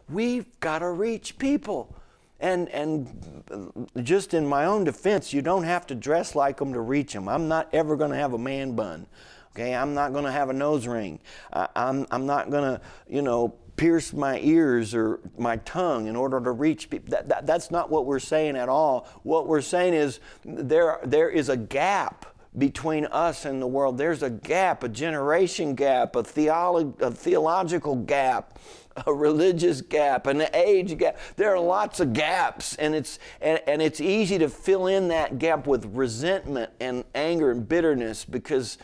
We've got to reach people. And just in my own defense, you don't have to dress like them to reach them. I'm not ever going to have a man bun. Okay, I'm not going to have a nose ring. I'm not going to, pierce my ears or my tongue in order to reach people. That's not what we're saying at all. What we're saying is there is a gap between us and the world. There's a gap, a generation gap, a theological gap, a religious gap, an age gap. There are lots of gaps, and it's easy to fill in that gap with resentment and anger and bitterness because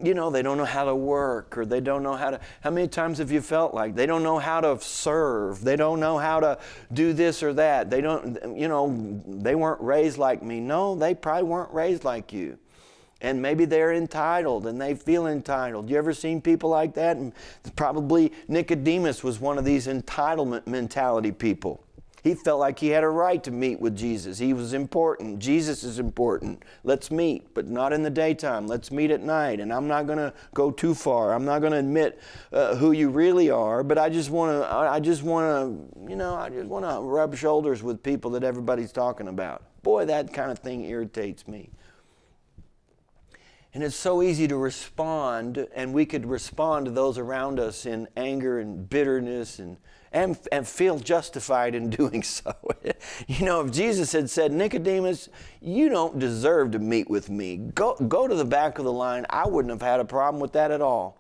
they don't know how to work, or they don't know how many times have you felt like they don't know how to serve, they don't know how to do this or that, they weren't raised like me. No, they probably weren't raised like you. And maybe they're entitled and they feel entitled. You ever seen people like that? And probably Nicodemus was one of these entitlement mentality people. He felt like he had a right to meet with Jesus. He was important. Jesus is important. Let's meet, but not in the daytime. Let's meet at night. And I'm not going to go too far. I'm not going to admit who you really are, but I just want to rub shoulders with people that everybody's talking about. Boy, that kind of thing irritates me. And it's so easy to respond, and we could respond to those around us in anger and bitterness and feel justified in doing so. If Jesus had said, Nicodemus, you don't deserve to meet with me. Go to the back of the line, I wouldn't have had a problem with that at all.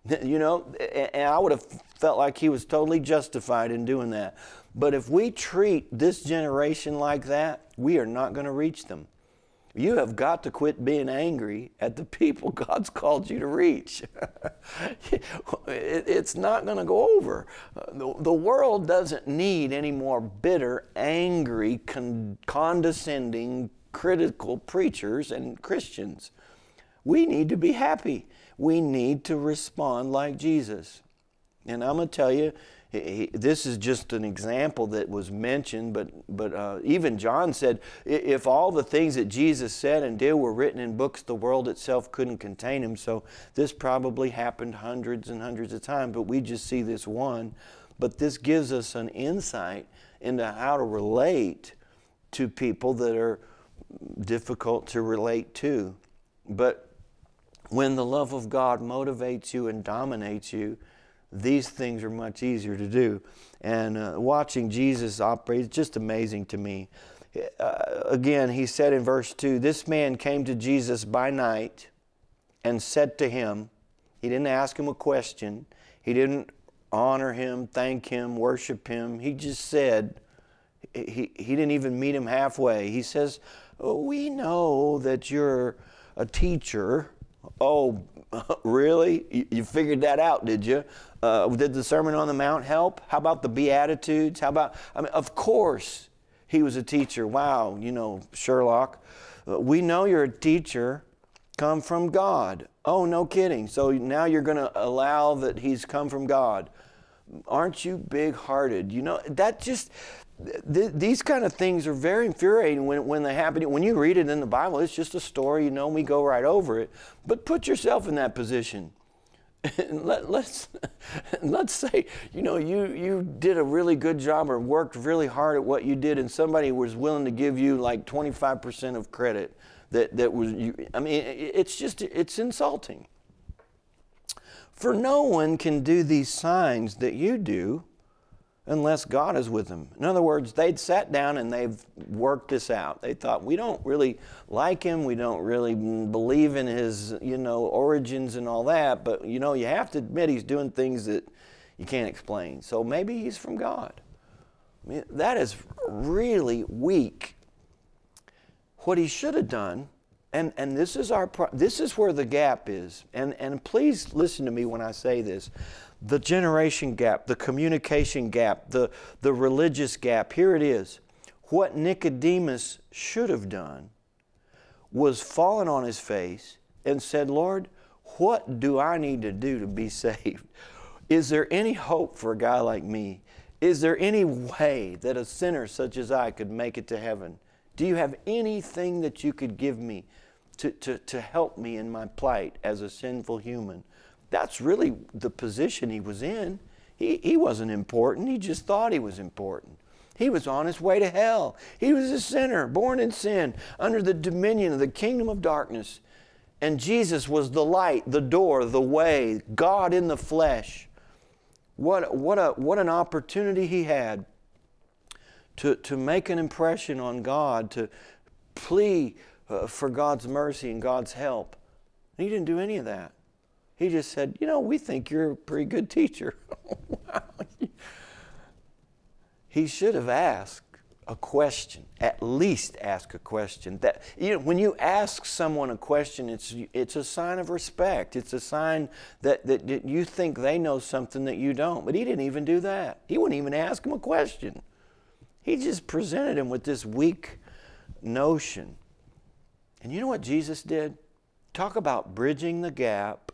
And I would have felt like he was totally justified in doing that. But if we treat this generation like that, we are not going to reach them. You have got to quit being angry at the people God's called you to reach. It's not going to go over. The world doesn't need any more bitter, angry, condescending, critical preachers and Christians. We need to be happy. We need to respond like Jesus. And I'm going to tell you, this is just an example that was mentioned, but even John said, if all the things that Jesus said and did were written in books, the world itself couldn't contain them. So this probably happened hundreds and hundreds of times, but we just see this one. But this gives us an insight into how to relate to people that are difficult to relate to. But when the love of God motivates you and dominates you, these things are much easier to do. And watching Jesus operate is just amazing to me. Again, he said in verse 2, this man came to Jesus by night and said to him, he didn't ask him a question. He didn't honor him, thank him, worship him. He just said, he didn't even meet him halfway. He says, we know that you're a teacher. Oh, really? You figured that out, did you? Did the Sermon on the Mount help? How about the Beatitudes? Of course he was a teacher. Wow, Sherlock. We know you're a teacher come from God. Oh, no kidding. So now you're going to allow that he's come from God. Aren't you big-hearted? These kind of things are very infuriating when they happen. When you read it in the Bible, it's just a story, and we go right over it. But put yourself in that position. Let's say, you did a really good job or worked really hard at what you did, and somebody was willing to give you like 25% of credit. It's insulting. For no one can do these signs that you do unless God is with them. In other words, they'd sat down and they've worked this out. They thought, we don't really like him. We don't really believe in his, origins and all that. But, you have to admit he's doing things that you can't explain. So maybe he's from God. That is really weak. What he should have done, and this is where the gap is. And please listen to me when I say this. The generation gap, the communication gap, the religious gap, here it is. What Nicodemus should have done was fallen on his face and said, Lord, what do I need to do to be saved? Is there any hope for a guy like me? Is there any way that a sinner such as I could make it to heaven? Do you have anything that you could give me to help me in my plight as a sinful human? That's really the position he was in. He wasn't important. He just thought he was important. He was on his way to hell. He was a sinner, born in sin, under the dominion of the kingdom of darkness. And Jesus was the light, the door, the way, God in the flesh. What an opportunity he had to make an impression on God, to plea for God's mercy and God's help. And he didn't do any of that. He just said, you know, we think you're a pretty good teacher. He should have asked a question, at least ask a question. That, you know, when you ask someone a question, it's a sign of respect. It's a sign that you think they know something that you don't. But he didn't even do that. He wouldn't even ask him a question. He just presented him with this weak notion. And you know what Jesus did? Talk about bridging the gap,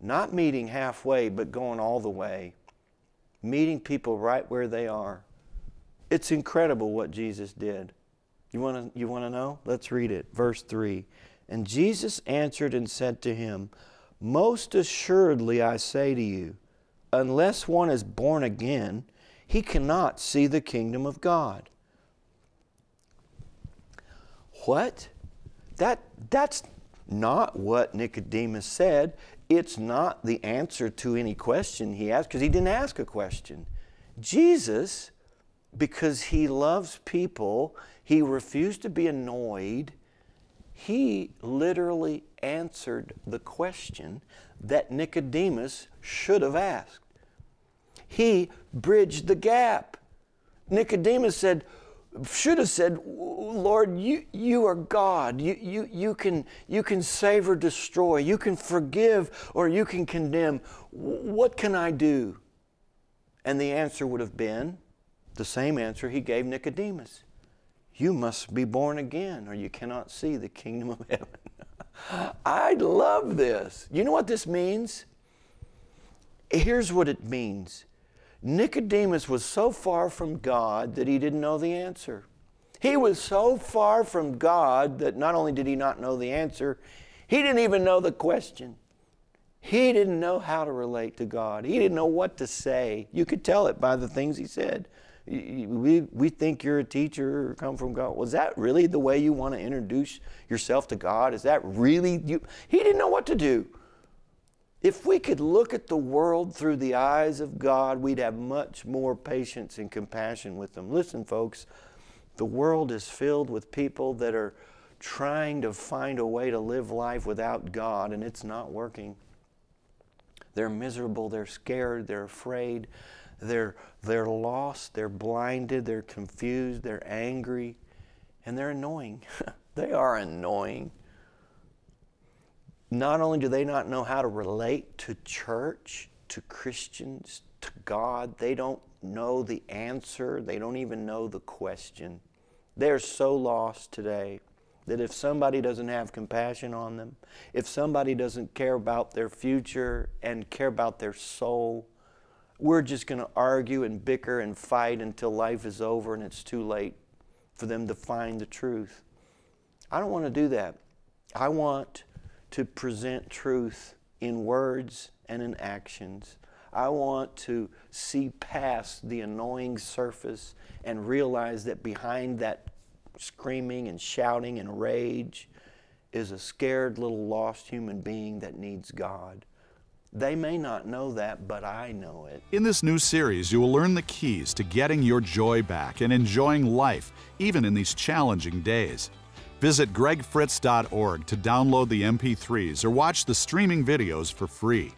not meeting halfway, but going all the way, meeting people right where they are. It's incredible what Jesus did. You want to know? Let's read it. Verse 3. And Jesus answered and said to him, most assuredly I say to you, unless one is born again, he cannot see the kingdom of God. What? That's not what Nicodemus said. It's not the answer to any question he asked, because he didn't ask a question. Jesus, because he loves people, he refused to be annoyed. He literally answered the question that Nicodemus should have asked. He bridged the gap. Nicodemus should have said, Lord, you are God. You can save or destroy. You can forgive or you can condemn. What can I do? And the answer would have been the same answer he gave Nicodemus. You must be born again or you cannot see the kingdom of heaven. I love this. You know what this means? Here's what it means. Nicodemus was so far from God that he didn't know the answer. He was so far from God that not only did he not know the answer, he didn't even know the question. He didn't know how to relate to God. He didn't know what to say. You could tell it by the things he said. We think you're a teacher or come from God. Was that really the way you want to introduce yourself to God? Is that really you? He didn't know what to do. If we could look at the world through the eyes of God, we'd have much more patience and compassion with them. Listen, folks, the world is filled with people that are trying to find a way to live life without God, and it's not working. They're miserable, they're scared, they're afraid, they're lost, they're blinded, they're confused, they're angry, and they're annoying. They are annoying. Not only do they not know how to relate to church, to Christians, to God, they don't know the answer. They don't even know the question. They're so lost today that if somebody doesn't have compassion on them, if somebody doesn't care about their future and care about their soul, we're just going to argue and bicker and fight until life is over and it's too late for them to find the truth. I don't want to do that. I want to present truth in words and in actions. I want to see past the annoying surface and realize that behind that screaming and shouting and rage is a scared little lost human being that needs God. They may not know that, but I know it. In this new series, you will learn the keys to getting your joy back and enjoying life, even in these challenging days. Visit gregfritz.org to download the MP3s or watch the streaming videos for free.